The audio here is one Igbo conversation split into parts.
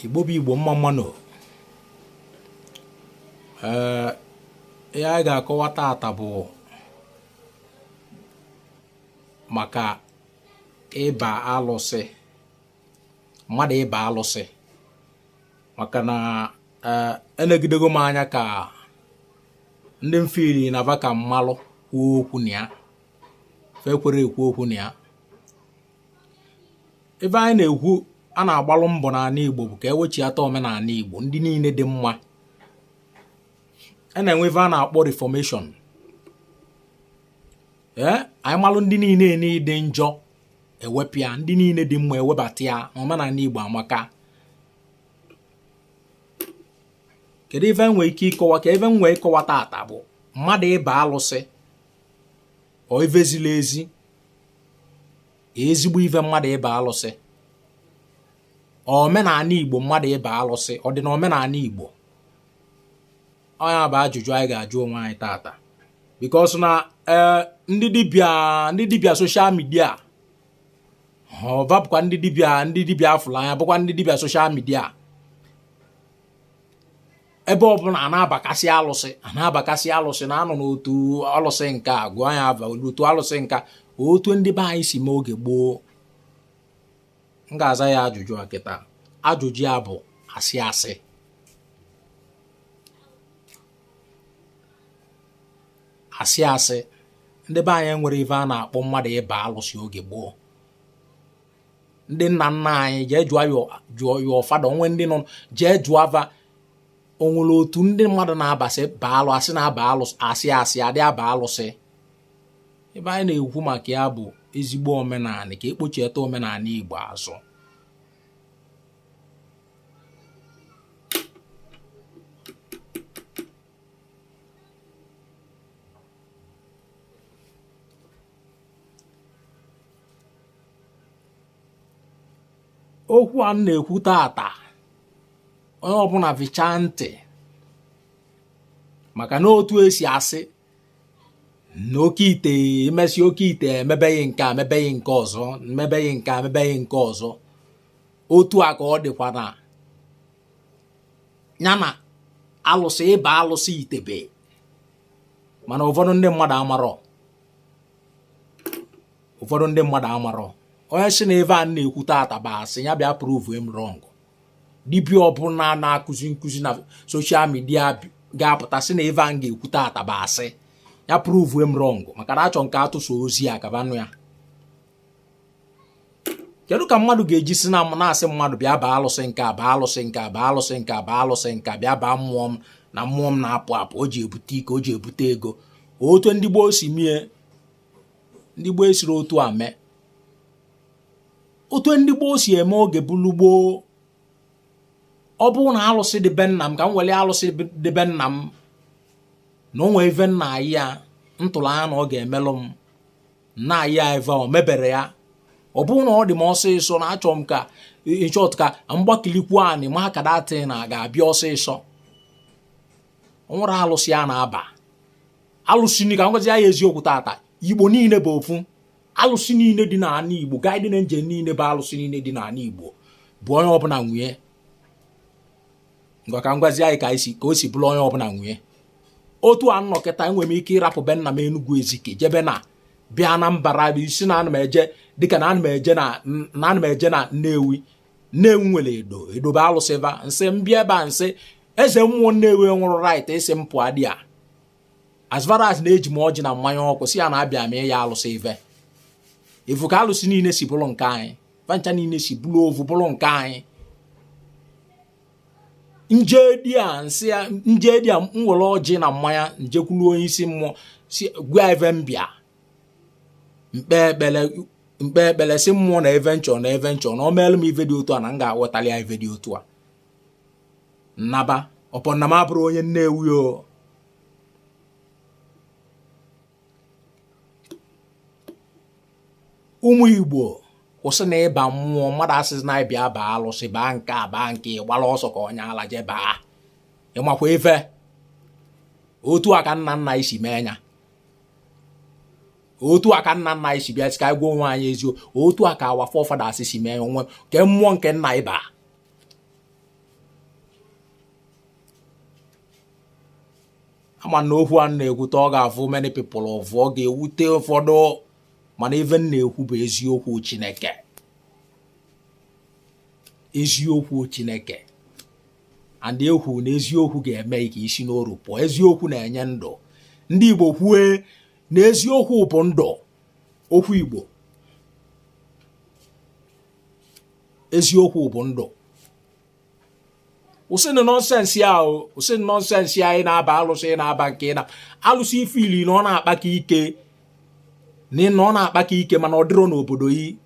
Igbo bụ Igbo mma mmanụ. Ya ga-akọwa taata bụ maka ịba alụsị, mmadụ ịba alụsị. Maka na elegidego m anya ka ndị mfili na vaka mmalụ kwuo okwu na ya, fekwere ekwu okwu na ya. Ebe anyị na-ekwu a na-agbalụ mbọ n'ala Igbo bụ ka ewechiata omenala Igbo ndị niile dị mma. A na-enwe ebe a na-akpọ reformation. Anyị malụ ndị niile dị njọ ewepụ ya, ndị niile dị mma ewebata ya. Omenala Igbo amaka. Kedu ife nwee ike ịkọwa? Ka ife nwee ịkọwa taata bụ mmadụ ịba alụsị o ife ziri ezi, ezigbo ife mmadụ ịba alụsị. Omenala Igbo mmadụ ịba alụsị ọ dị na omenala Igbo? Onye bụ ajụjụ anyị ga-ajụ onwe anyị taata. Because na ndị dibịa social media bụkwa ndị dibịa afụla anya, bụkwa ndị dibịa social media. Ebe ọbụla a na-abakasị alụsị na-anọ n'otu alụsị nka, gụọ anya otu alụsị nka, otu ndị be anyị si mee oge gboo. M ga-aza ya ajụjụ a kịta. Ajụjụ ya bụ asị. Ndị be anyị nwere ife a na-akpọ mmadụ ịba alụsị oge gboo. Ndị nna nna anyị jee jụọ ya ọfada, onwe ndị nọ jee jụọ ava onwere otu ndị mmadụ na-abasị baalụ asị na-aba alụsị, asị adị aba alụsị. Ebe anyị na-ekwu maka ya bụ ezigbo omenala, ka ekpochieta omenala Igbo azụ. Okwu a na-ekwu taata, onye ọbụla vichaa ntị, maka na otu esi asị na oke ite emesi oke ite emebeghị nke a mebeghị nke ọzọ, mebeghị nke a mebeghị nke ọzọ. Otu a ka ọ dịkwa na ya na alụsị ịba alụsị itebe. Mana ụfọdụ ndị mmadụ amarọ. Onye si na ebe a na-ekwu taata bụ asị, ya bịa prove m wrong. Dibịa ọbụla na-akụzi nkụzi na social media ga-apụta sị na ebe a ga-ekwu taata bụ asị, ya prove m wrong. Maka na achọ nke atụso ozi a kabanụ ya. Kedu ka mmadụ ga-eji si na-asị mmadụ bịa baa alụsị nke a, baa alụsị nke a, baa alụsị nke a, baa alụsị nke a, bịa baa mmụọ m na mmụọ m na-apụ apụ, o ji ebute ike, o ji ebute ego. Otu ndị gboo si mie, ndị gboo esiri otu a mee. Otu ndị gboo si eme oge bulu gboo. Ọ bụrụ na alụsị dị be nna m, ka m were alụsị dị be nna m, na o nwee ife nna anyị ya ntụrụ anya na ọ ga-emelụ m, nna anyị ya eve o mebere ya. Ọ bụrụ na ọ dị m ọsịsọ na achọ m ka ịchọt ka mgbakilikwu anị ma ka datị na ga-abịa ọsịsọ, o nwere alụsị ya na-aba. Alụsị ni ka m gwazi ya eziokwu taata, Igbo niile bụ ofu. Alụsị niile dị n'ala Igbo, gaịdị na njem niile bụ alụsị niile dị n'ala Igbo bụ onye ọbụla nwunye. Ngwa ka m gwazi anyị ka o si bụrụ onye ọbụla nwunye. Otu a nnọkịta enwere m ike ịrapụ be nna m Enugu Ezike jebe na bịa na mbara isi na ana m eje, dịka na ana m eje na Nnewi nwere edo bụ alụsị ebe nsị mbịa ebe a nsị eze mmụọ Nnewi nwụrụ right isi m pụọ dị ya, as far as na-eji m ọjị na mmanya ọkụ si ya na-abịa m ya alụsị ife. Ifu ka alụsị niile si bụrụ nke anyị, fancha niile si bụrụ ovu bụrụ nke anyị. Nje di a m were ọjị na mmanya njekwuru onye isi mmụọ si gwa eve mbịa mkpe ekpele si mmụọ na eve nchọ na o meelụ m ife dị otu a na m ga-awetali ya ife dị otu a. Nnaba ọpọ nna m abụrụ onye Nnewi o. Ụmụ Igbo kwụsị na ịba mmụọ. Mmadụ asịzi na ịbịa baa alụsị, baa nke a, baa nke gbara ọsọ ka onye ala je baa. Ịmakwa ife otu a ka nna nna anyị si mee ya. Otu a ka nna nna anyị si bịa sị ka anyị gwa onwe anyị eziokwu. Otu a ka awa forefathers si mee onwe ke mmụọ nke nna ịba. ama na okwu a na-ekwute ọ ga-afụ many people of ọ ga-ewute ụfọdụ, mana even na-ekwu bụ eziokwu Chineke. Eziokwu Chineke. And ekwu na eziokwu ga-eme ka isi n'oru pụọ. Eziokwu na-enye ndụ. Ndị Igbo kwue na eziokwu bụ ndụ. Okwu Igbo. Eziokwu bụ ndụ. Usini nonsense ya o, usini nonsense ya ị na-aba alụsị, ị na-aba nke na alụsị ifili na ọ na-akpaka ike, na ọ na-akpaka ike mana ọ dịrọ n'obodo yi.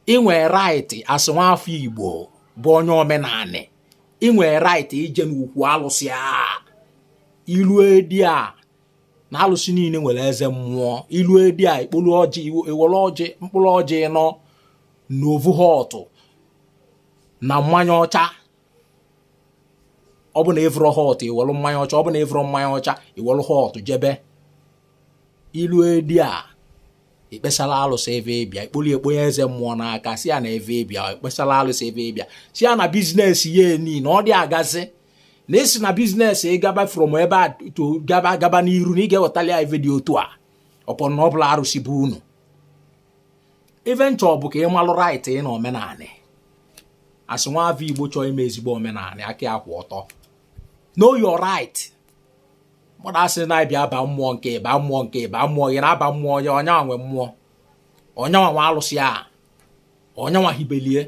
Inwe right as nwafọ Igbo bụ onye omenani. Inwe right ije n'ukwu alụsị a. Ilu edi a na alụsị niile nwere eze mmụọ. Ilu edi a ikpolu ọjị, iwere ọjị, mkpụrụ ọjị nọ n'ovu họtụ na mmanya ọcha. Ọ bụ na evro hot iwelu mmanya ọcha, ọ bụ na evro mmanya ọcha iwelu hot jebe. Ilu edi a ikpesala alụsị ebe bịa, ikpoli ekponye eze mmụọ n'aka si ya na ebe bịa, ikpesala alụsị ebe bịa si ya na biznes ye ni na ọ dị agazi na esi na biznes ịgaba from ebe a to gaba n'iru na ị ga-ewetali ya ebe dị otu a ọpọ na ọ bụla arụsị bụ unu. Eventual bụ ka ị malụ right ị na omenani. Asị nwafọ Igbo chọọ ime ezigbo omenani aka ya kwụ ọtọ. Know your right. Mmadụ asị na-abịa aba mmụọ nke ba mmụọ nke ba mmụọ gị na-aba mmụọ ya onye nwe mmụọ. Onye nwa alụsị a. Onye nwa hibelie.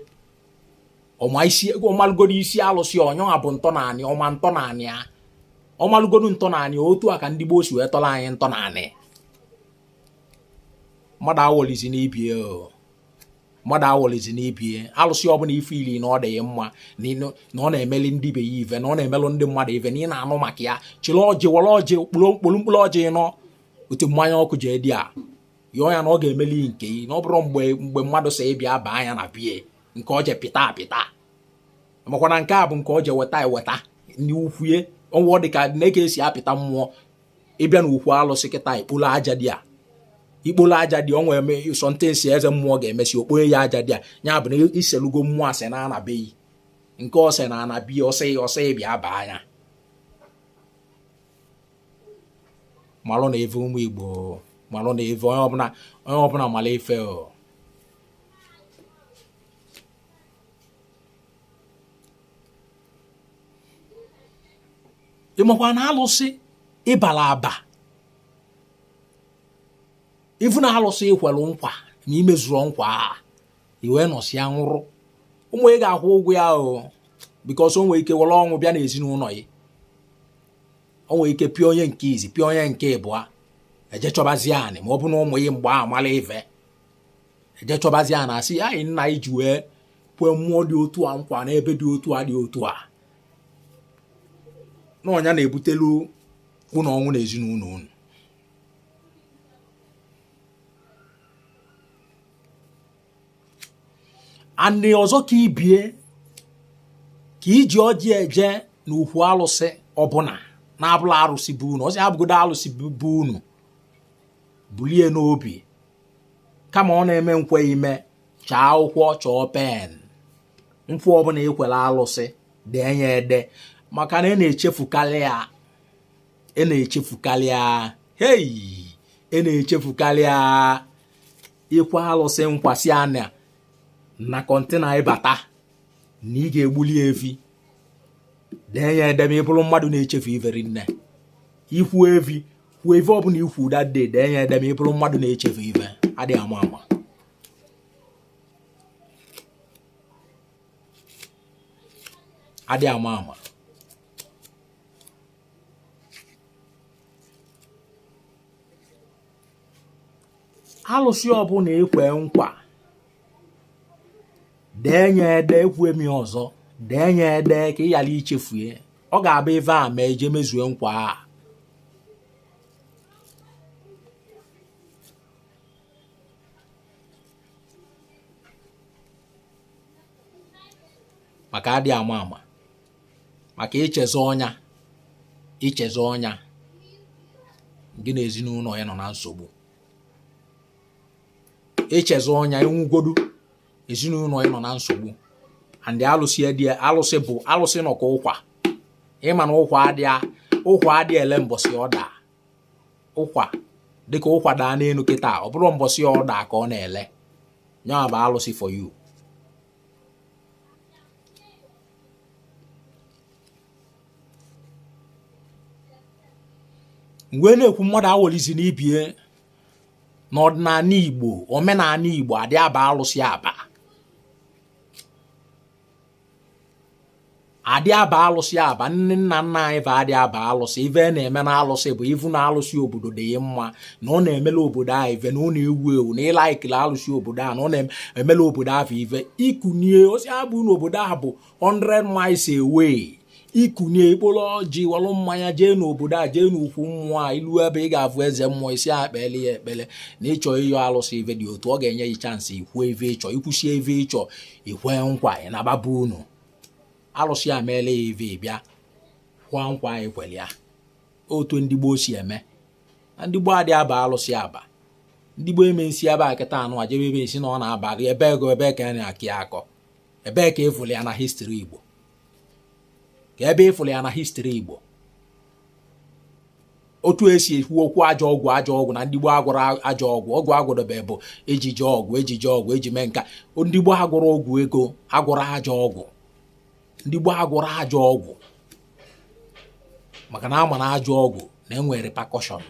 Ọma isi ọmalụgodo isi alụsị onye nwa bụ ntọnanị, ọma ntọnanị a. Ọmalụgodo ntọnanị otu a ka ndị Igbo si wee tọrọ anyị ntọnanị. Mmadụ awolizi n'ibie o. Mmadụ awolizi n'ibie. Alụsị ọbụla ife ili na ọ dị mma na ọ na-emeli ndị be ya ive, na ọ na-emelụ ndị mmadụ ive, na ị na-anụ maka ya. Chịrị ọjị, were ọjị, mkpụrụ ọjị nọ otu mmanya ọkụ ji edi a. Yọọ ya na ọ ga-emeli nke ị, na ọ bụrụ mgbe mmadụ sị ịbịa baa anya na bie nke ọ je pịta apịta. Makwana nke a bụ nke ọ je weta eweta ndị ukwue. Ọnwụ dị ka na-eke esi apịta mmụọ. Ịbịa na ukwu alụsị kịta ikpolo aja dị a. Ikpolo aja dị onwe eme sọntensi eze mmụọ ga-emesi okponye ya aja dị a. Ya bụ na iselugo mmụọ asị na anabeghị. Nke ọsị na anabi ọsị bịa baa anya. Malụ na eve ụmụ Igbo, malụ na eve onye ọbụla mala ife o. Ịmakwa na alụsị ịbala aba. Ifu na alụsị ikwelu nkwa na imezuru nkwa a. Iwe nọsịa nwụrụ. Ụmụ ị ga-akwụ ụgwọ ya o. Because o nwere ike were ọnwụ bịa n'ezinụlọ ya. O nwere ike pịa onye nke izi, pịa onye nke ịbụa. Eje chọbazie anị ma ọ bụ na ụmụ ya mgbe amala ife. Eje chọbazie anị asị anyị nna iji wee pụọ mmụọ dị otu a nkwa n'ebe dị otu a dị otu a. Na ọnya na-ebutelu unu ọnwụ n'ezinụlọ unu. Anị ọzọ ka ibie ka iji ọjị eje n'ukwu alụsị ọbụna na-abụla arụsị bụ unu. Ọsị abụgodo alụsị bụ unu. Bulie n'obi. Kama ọ na-eme nkwe ime, chaa akwụkwọ, chọọ pen. Nkwe ọbụla ikwere alụsị dee ya ede. Maka na ị na-echefukarị ya. Ị na-echefukarị ya. Hey! Ị na-echefukarị ya. Ikwe alụsị nkwasị anya na kọntena ịbata na ị ga-egbuli evi. Dee ya ede ma ị bụrụ mmadụ na-echefu iveri nne. Ikwu evi, kwuo evi ọbụla ikwu that day, dee ya ede ma ị bụrụ mmadụ na-echefu ive. Adịghị ama ama. Adịghị ama ama. Alụsị ọbụla ekwe nkwa, dee ya ede, ekwe m ya ọzọ, dee ya ede ka ị ghara ichefue. Ọ ga-abụ ive a ma eje mezue nkwa a. Maka adị ama ama. Maka icheze ọnya gị na ezinụlọ ya nọ na nsogbu. Icheze ọnya enwugodu ezinụlọ ya nọ na nsogbu. And alụsị bụ alụsị nọ ka ụkwa. Ịma na ụkwa adịa ụkwa adị ele mbọsị ọda ụkwa dịka ụkwa daa n'elu kịta ọ bụrụ mbọsị ọda ka ọ na-ele nya bụ alụsị for you. mgbe na-ekwu mmadụ awolizi n'ibie n'ọdịnala Igbo omenala Igbo adị aba alụsị aba adị aba alụsị aba nne nna nna anyị bụ adị aba alụsị ive na-eme na alụsị bụ ivu na alụsị obodo dị mma na ọ na-emela obodo ahụ ive na ọ na-ewu ewu na ịlaikili alụsị obodo ahụ na ọ na-emela obodo ahụ ive ikunie osi abụ n'obodo ahụ bụ 100 miles away ikunye ikpolo ọjị walụ mmanya jee n'obodo a jee n'ukwu mmụọ a ilu ebe ị ga-afụ eze mmụọ isi akpeli ya ekpele na ịchọ ịyọ alụsị ive dị otu ọ ga-enye gị chansị ikwu eve ịchọ ikwusie eve ịchọ ikwe nkwa ị na-agbaba unu alụsị a meela ya ive bịa kwa nkwa anyị kwere ya otu ndị gboo si eme na ndị gboo adị aba alụsị aba ndị gboo eme nsi ebe akịta anụ a jebe ebe esi na ọ na-aba ebe ego ebe ka a na-akị akọ ebe ka efuli ya na histri Igbo ka ebe ịfụrụ ya na histri Igbo otu esi ekwu okwu ajọ ọgwụ na ndị Igbo agwụrụ ajọ ọgwụ agwụdobe bụ ejije ọgwụ eji mee nka ndị Igbo agwụrụ ọgwụ ego agwụrụ ajọ ọgwụ ndị Igbo agwụrụ ajọ ọgwụ maka na ama na ajọ ọgwụ na-enwe repercussion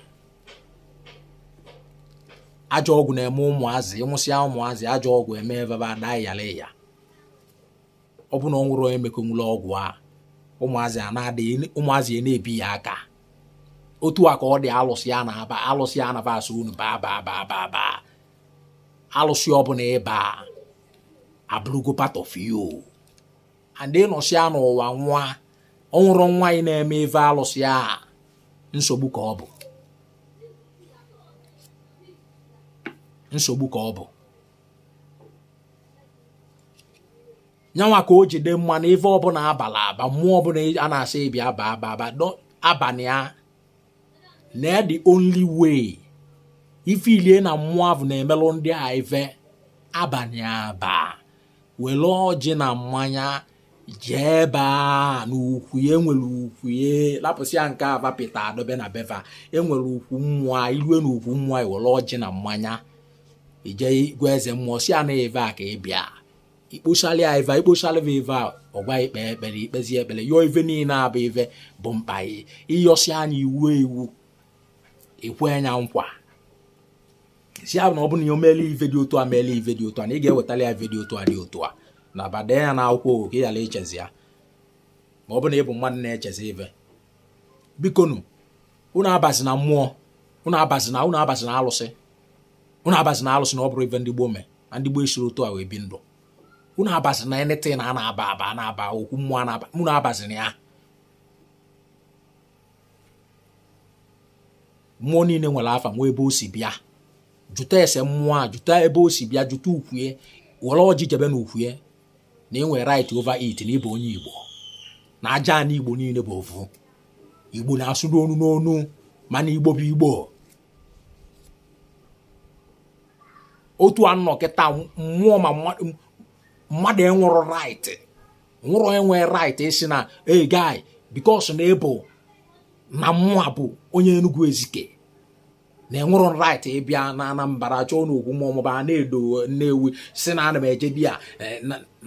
ajọ ọgwụ na-eme ụmụazị ịmụsịa ụmụazị ajọ ọgwụ eme ebe ada yala ya ọ bụ na ọ nwụrụ onye mekonwula ọgwụ a ụmụazị a na-ebi ya aka otu a ka ọ dị alụsị a na-aba alụsị a na-aba asụ unu ba alụsị ọbụla ịba abụrụgo part of you and ịnọsịa n'ụwa nwa ọ nwụrụ nwa anyị na-eme ife alụsị a nsogbu ka ọ bụ nyanwa ka o jide mma na ife ọbụla abala aba mmụọ ọbụla a na-asị ịbịa aba abalị ya na the only way ife ilie na mmụọ ahụ na-emelụ ndị a ife abalị aba were ọjị na mmanya jee ebe a n'ukwuye enwere ukwuye lapụsịa nke ava pịta adobe na beva enwere ukwu mmụọ ilue na ukwu mmụọ were ọjị na mmanya ije gwa eze mmụọ si a na eve a ka ị bịa ikpochali iva ọgwa ikpe ekpere ikpezi ekpere yọọ ive niile abụ ive bụ mkpa ịyọsi anya iwu ekwe anya nkwa si abụ na ọ bụ na omele ive dị otu a meele ive dị otu a na ị ga-ewetali ya ive dị otu a dị otu a na bade ya na akwụkwọ ka ị ghara ichezi ya ma ọ bụ na ị bụ mmadụ na-echezi ive bikonu unu abazi na mmụọ unu abazi na alụsị unu abazi na alụsị na ọ bụrụ ive ndị gboo mee na ndị gboo esiri otu a wee bi ndụ unu abazi na anything na na-aba okwu mmụọ na-aba unu abazi na ya mmụọ niile nwere afa nwa ebe o si bịa jụta ese mmụọ a jụta ebe o si bịa jụta ukwue were ọjị jebe na ukwue na enwe right over it na ịbụ onye Igbo na aja na Igbo niile bụ ofu Igbo na-asụ n'onu n'onu mana Igbo bụ Igbo otu anọ kịta mmụọ ma mmadụ enwere right nwụrụ enwe right isi na hey guy because na ebo na mmụọ bụ onye Enugu Ezike na enwere right ịbịa na Anambra chọọ n'ogwu maọbụ a na-edo Nnewi si na ana m eje di ya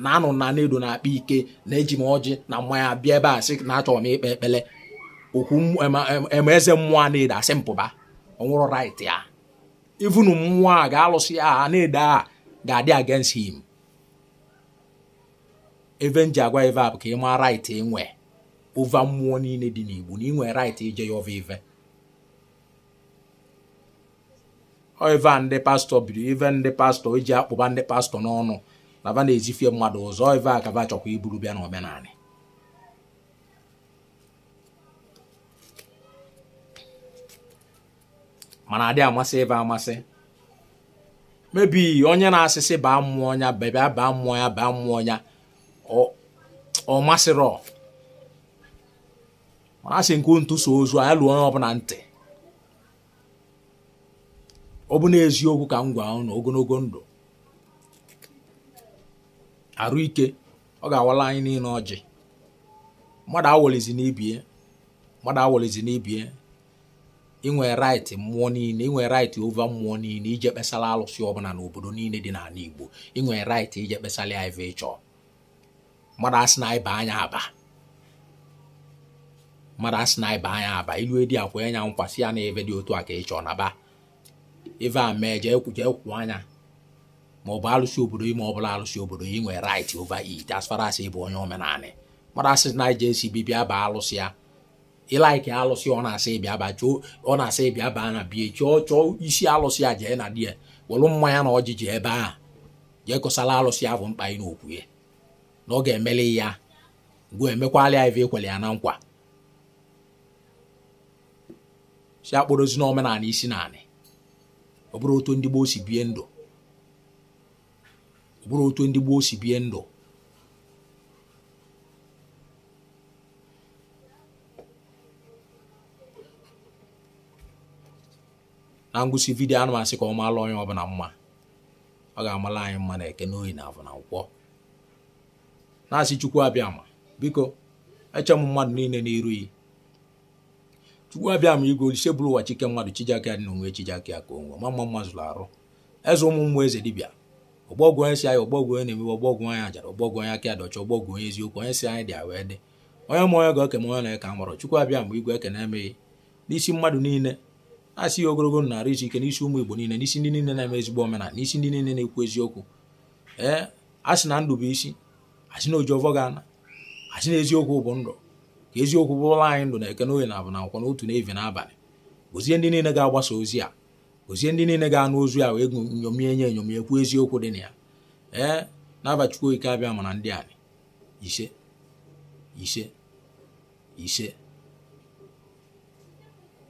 na anụ na na-edo na-akpa ike na eji m ọjị na mmanya bịa ebe a sị na achọrọ m ikpe ekpele okwu eze mmụọ a na-edo asị mpụba onwere right ya even mmụọ a ga-alụsị a na-edo a ga-adị against him even ji agwa ive a bụ ka ị maa right enwe ova mmụọ niile dị n'Igbo na inwe right ije ya ova ive oive ndị pastọ bido ive ndị pastọ eji akpụba ndị pastọ n'ọnụ na va na-ezifie mmadụ ụzọ oive a ka va chọkwa iburu bịa n'omenala mana adị amasị ive amasị mebi onye na-asịsị baa mmụọ ya bịa baa mmụọ ya ọ masịrọ mana asị nke ntụso ozu anya lụọ onye ọbụla ntị ọ bụ n'eziokwu ka m gwa unu ogologo ndụ arụ ike ọ ga-awala anyị niile ọjị mmadụ awolizi n'ibie mmadụ awụlizi n'ibie inwe right mmụọ niile, inwe right over mmụọ niile ije kpesala alụsị ọbụla n'obodo niile dị n'ala Igbo. Inwe right ije kpesala ya ife ịchọ. Mmadụ asị na ịba anya aba, mmadụ asị na ịba anya aba ilu edi akwa anya nkwasị ya na ebe dị otu a ka ịchọ na ba ife a mee jee kwụ anya ma ọ bụ alụsị obodo ime ọbụla alụsị obodo ya inwe right over it as far as ịbụ onye omenanị. Mmadụ asị na ije esi bibia ba alụsị ya ịlaiki alụsị ọ na-asị ịbịa ba chọọ, ọ na-asị ịbịa ba na bie chọọ isi alụsị ya jee na di ya welu mmanya na ọjị jee ebe ahụ jee kọsala alụsị ya bụ mkpa ị n'okwu ya na ọ ga-emeli ya ngwa emekwala ya ife ekwele ya na nkwa. Si akpọrozi n'omenala isi naanị ọ bụrụ otu ndị gboo si bie ndụ, ọ bụrụ otu ndị gboo si bie ndụ. Na ngwụsị vidiyo ana m asị ka ọ maalụ onye ọbụla mma, ọ ga-amala anyị mma na eke n'oyi na afọ na nkwọ. Na-asị Chukwu abịa ma biko eche m mmadụ niile n'iru yi. Chukwu abịa ma igwe Olise bụrụ ụwa chike mmadụ Chijioke dị n'onwe Chijioke ka onwe ma mma zụrụ arụ eze ụmụ mmụọ eze dibịa ọgbọgwụ onye si anyị ọgbọgwụ onye na-emewe ọgbọgwụ onye ajara ọgbọgwụ onye aka adọcha ọgbọgwụ onye eziokwu onye si anyị dị wee dị onye ma onye ga-eke ma onye na-eke amụrụ. Chukwu abịa ma igwe ekene emeghị n'isi mmadụ niile na-asị ya ogologo narị izu ike n'isi ụmụ Igbo niile, n'isi ndị niile na-eme ezigbo omenala, n'isi ndị niile na-ekwu eziokwu. A sị na ndụ bụ isi, asị na oji ọvọ ga-ana, asị na eziokwu bụ ndụ, ka eziokwu bụrụla anyị ndụ na eke n'oyi na abụ na nkwọ n'otu n'evi n'abalị. Gozie ndị niile ga-agbasa ozi a, gozie ndị niile ga-anụ ozu ya wee nyomie nye enyomie ekwu eziokwu dị na ya. N'aba Chukwu ike abịa mana ndị anyị ise ise ise